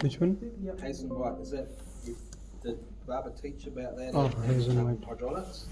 Which one? Hazen White, is that, did Barbara teach about that? Oh, in, Hazen White. Hydraulics?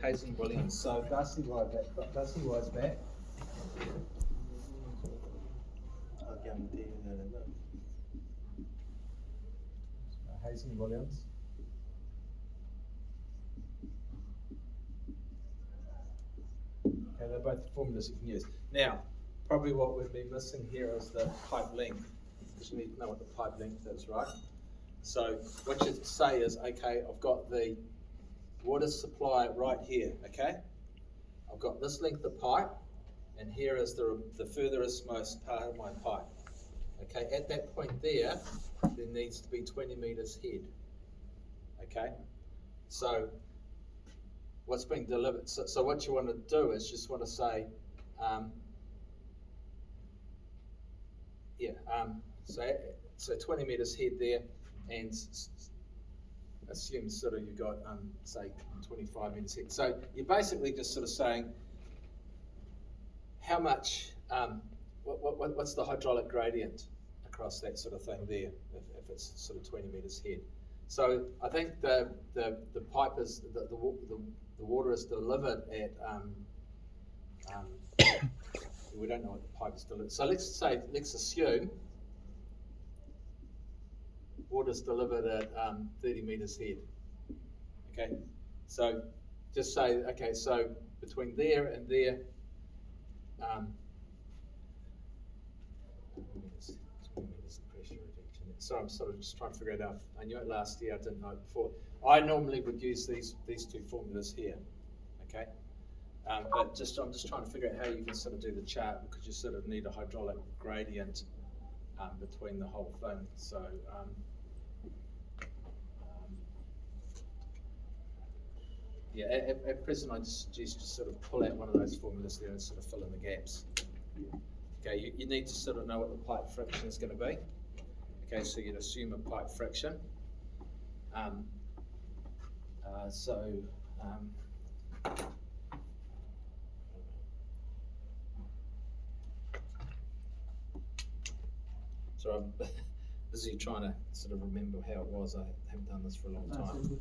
Hazen Williams. So Darcy White's back. I guarantee you that I know. Hazen Williams. Okay, they're both formulas you can use. Now, probably what we'd be missing here is the pipe length, because you need to know what the pipe length is, right? So what you say is, okay, I've got the water supply right here, okay? I've got this length of pipe, and here is the furthest most part of my pipe. Okay, at that point there needs to be 20 meters head. Okay, so what's being delivered, so what you want to do is just want to say, so 20 meters head there, and assume sort of you've got, say, 25 meters head. So you're basically just sort of saying, how much, what's the hydraulic gradient across that sort of thing there, if it's sort of 20 meters head. So I think the pipe is, the water is delivered at, we don't know what the pipe is delivered. So let's assume water is delivered at 30 meters head. Okay, so just say, okay, so between there and there, 20 meters pressure reduction. So I'm sort of just trying to figure it out. I knew it last year, I didn't know it before. I normally would use these two formulas here, okay? But I'm just trying to figure out how you can sort of do the chart, because you sort of need a hydraulic gradient between the whole thing. So yeah, at present I just suggest you sort of pull out one of those formulas there and sort of fill in the gaps. Okay, you need to sort of know what the pipe friction is going to be. Okay, so you'd assume a pipe friction. So I'm busy trying to sort of remember how it was. I haven't done this for a long time.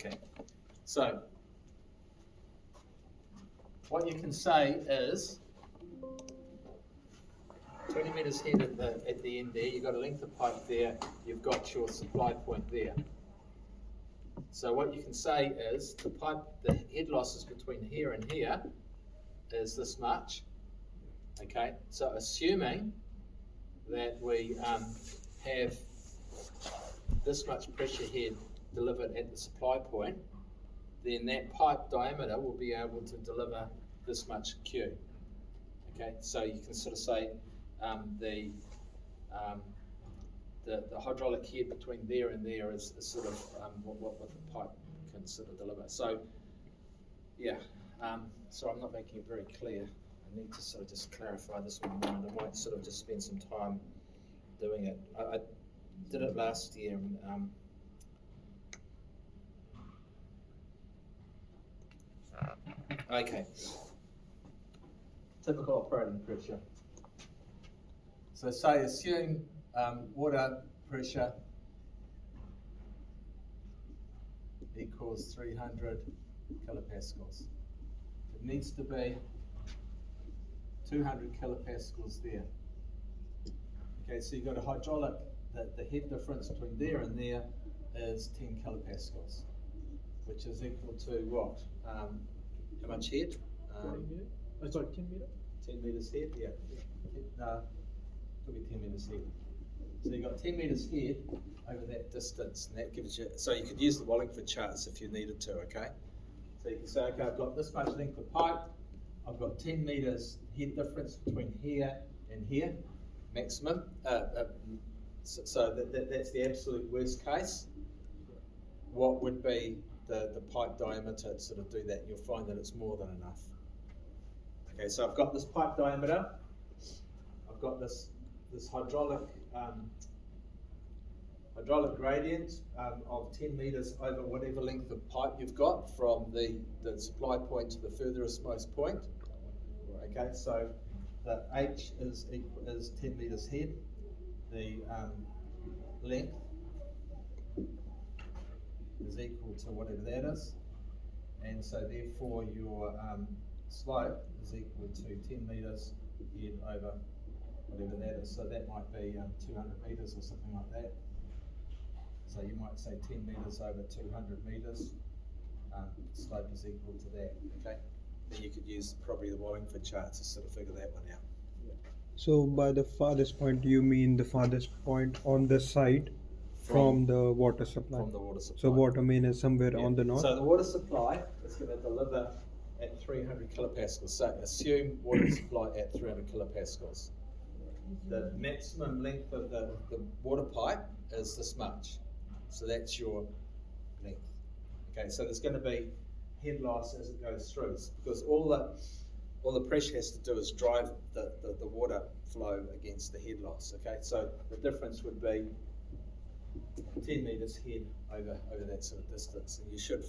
Okay, so what you can say is 20 meters head at the end there, you've got a length of pipe there, you've got your supply point there. So what you can say is the head losses between here and here is this much. Okay, so assuming that we have this much pressure head delivered at the supply point, then that pipe diameter will be able to deliver this much Q. Okay, so you can sort of say the hydraulic head between there and there is sort of what the pipe can sort of deliver. So yeah, so I'm not making it very clear. I need to sort of just clarify this one more, and I might sort of just spend some time doing it. I did it last year, and okay. Typical operating pressure. So say assume water pressure equals 300 kilopascals. It needs to be 200 kilopascals there. Okay, so you've got a hydraulic, the head difference between there and there is 10 kilopascals, which is equal to what? How much head? 10 meter? 10 meters head, yeah. No, could be 10 meters head. So you've got 10 meters head over that distance, and that gives you, so you could use the Wallingford charts if you needed to, okay? So you can say, okay, I've got this much length of pipe, I've got 10 meters head difference between here and here, maximum. So that's the absolute worst case. What would be the pipe diameter to sort of do that? You'll find that it's more than enough. Okay, so I've got this pipe diameter, I've got this hydraulic gradient of 10 meters over whatever length of pipe you've got from the supply point to the furthest most point. Okay, so the H is 10 meters head, the length is equal to whatever that is, and so therefore your slope is equal to 10 meters head over whatever that is. So that might be 200 meters or something like that. So you might say 10 meters over 200 meters, slope is equal to that, okay? Then you could use probably the Wallingford chart to sort of figure that one out. So by the farthest point, you mean the farthest point on the side from the water supply? From the water supply. So water main is somewhere Yeah. on the north? So the water supply is going to deliver at 300 kilopascals. So assume water supply at 300 kilopascals. The maximum length of the water pipe is this much. So that's your length. Okay, so there's going to be head loss as it goes through, because all the pressure has to do is drive the water flow against the head loss. Okay, so the difference would be 10 meters head over that sort of distance, and you should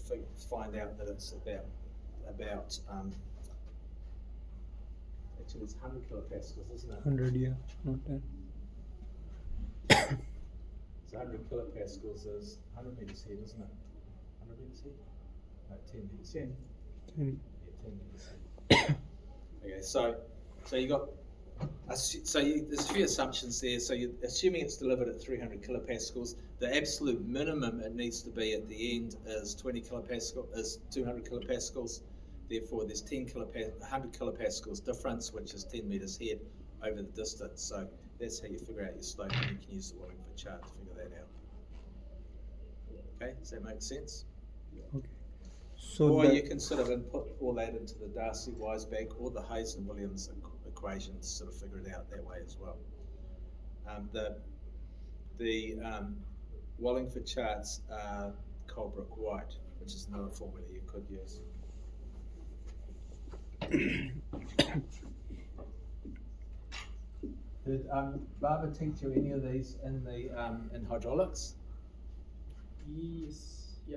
find out that it's about actually it's 100 kilopascals, isn't it? 100, yeah, not 10. So 100 kilopascals is 100 meters head, isn't it? 100 meters head? No, 10 meters head. 10. Yeah, 10 meters head. Okay, so you got, there's a few assumptions there. So you're assuming it's delivered at 300 kilopascals. The absolute minimum it needs to be at the end is 200 kilopascals. Therefore, there's 100 kilopascals difference, which is 10 meters head over the distance. So that's how you figure out your slope, and you can use the Wallingford chart to figure that out. Okay, does that make sense? Okay. So Or that, you can sort of input all that into the Darcy-Weisbach or the Hazen-Williams equation to sort of figure it out that way as well. The Wallingford charts are Colebrook-White, which is another formula you could use. Did Barbara teach you any of these in the in hydraulics? Yes. Yeah.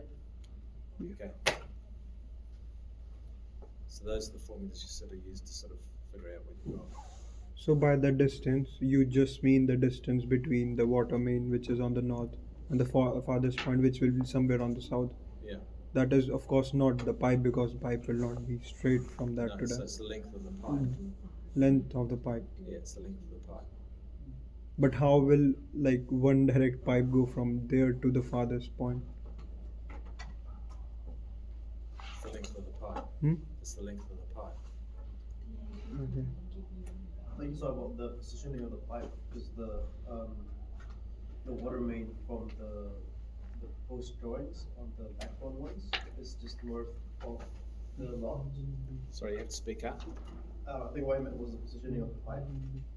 Okay. So those are the formulas you sort of use to sort of figure out what you've got. so by the distance, you just mean the distance between the water main, which is on the north, and the farthest point, which will be somewhere on the south. Yeah. That is, of course, not the pipe, because pipe will not be straight from that No, to so that. it's the length of the pipe. Length of the pipe. Yeah, it's the length of the pipe. But how will like one direct pipe go from there to the farthest point? It's the length of the pipe. Hmm? It's the length of the pipe. Okay. I think you saw about the positioning of the pipe, because the water main from the post drawings on the backbone ones is just north of the lot. Sorry, you have to speak up. I think what I meant was the positioning of the pipe,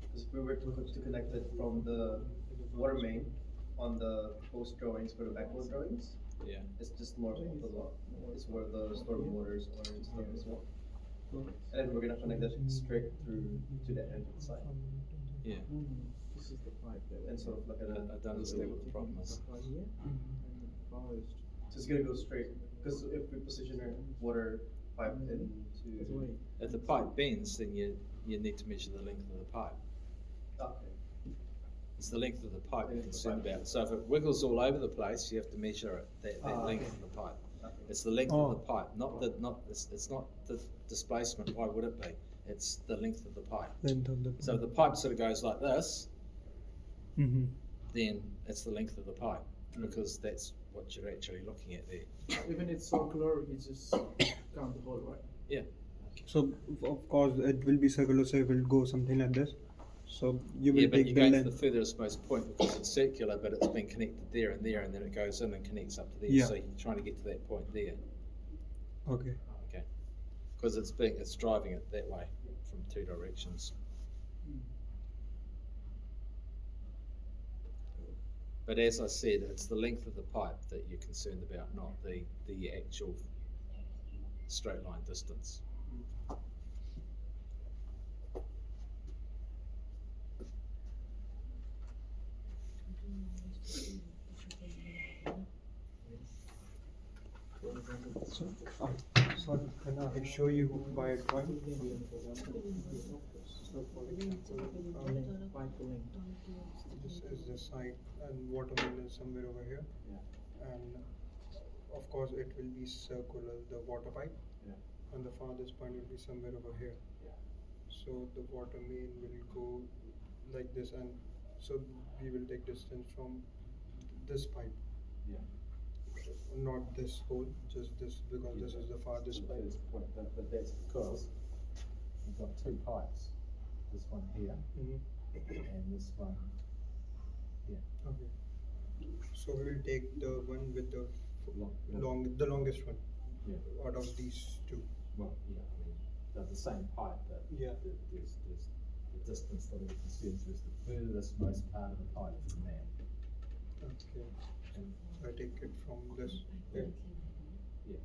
because if we were to connect it from the water main on the post drawings for the backbone drawings, Yeah. it's just north of the lot. It's where the storm waters are and stuff as well. And we're gonna connect that straight through to the end of the site, Yeah. This is the pipe there. and sort of like I don't understand what the problem is. Right here. And the farthest. So it's gonna go straight, because if we position our water pipe It's into. away. If the pipe bends, then you need to measure the length of the pipe. Okay. It's the length of the pipe you're Length of the concerned pipe. about. So if it wiggles all over the place, you have to measure it, that Ah, length okay. of the pipe. It's the length of the Oh. pipe, it's not the displacement, why would it be? It's the length of the pipe. Length of the So if the pipe sort of goes like this, Mm-hmm. then it's the length of the pipe, because that's what you're actually looking at there. Even it's circular, you just count the hole, right? Yeah, So of course it will be circular, so it will go something like this. So you will yeah, but take you're the going to the length. furthest most point because it's circular, but it's been connected there, and then it goes in and connects up to there. Yeah. So you're trying to get to that point there, Okay. okay? Because it's driving it that way from two directions. But as I said, it's the length of the pipe that you're concerned about, not the actual straight line distance. So, sorry, can I show you by drawing? So for example, Pipe length. this is the site and water main is somewhere over here. And of course it will be circular, the water pipe. And the farthest point will be somewhere over here. So the water main will go like this, and so we will take distance from this pipe. Not this hole, just this, because this is the farthest pipe. But that's because you've got two pipes, this one here and this one here. Okay. So we will take the one with the the longest one Yeah. out of these two. Well, yeah, I mean, they're the same pipe, but Yeah. there's the distance that we're concerned with is the furthest most part of the pipe from there. Okay. And, I take it from this. yeah,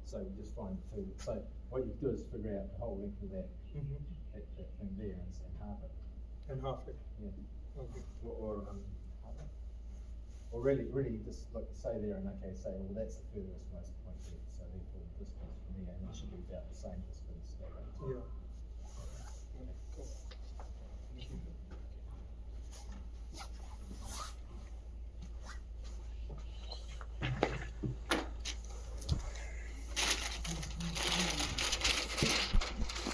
so you just find the furthest, so what you do is figure out the whole length of that thing there and half it. And half it. Yeah. Okay. Or really just like say there and okay, say, well, that's the furthest most point there.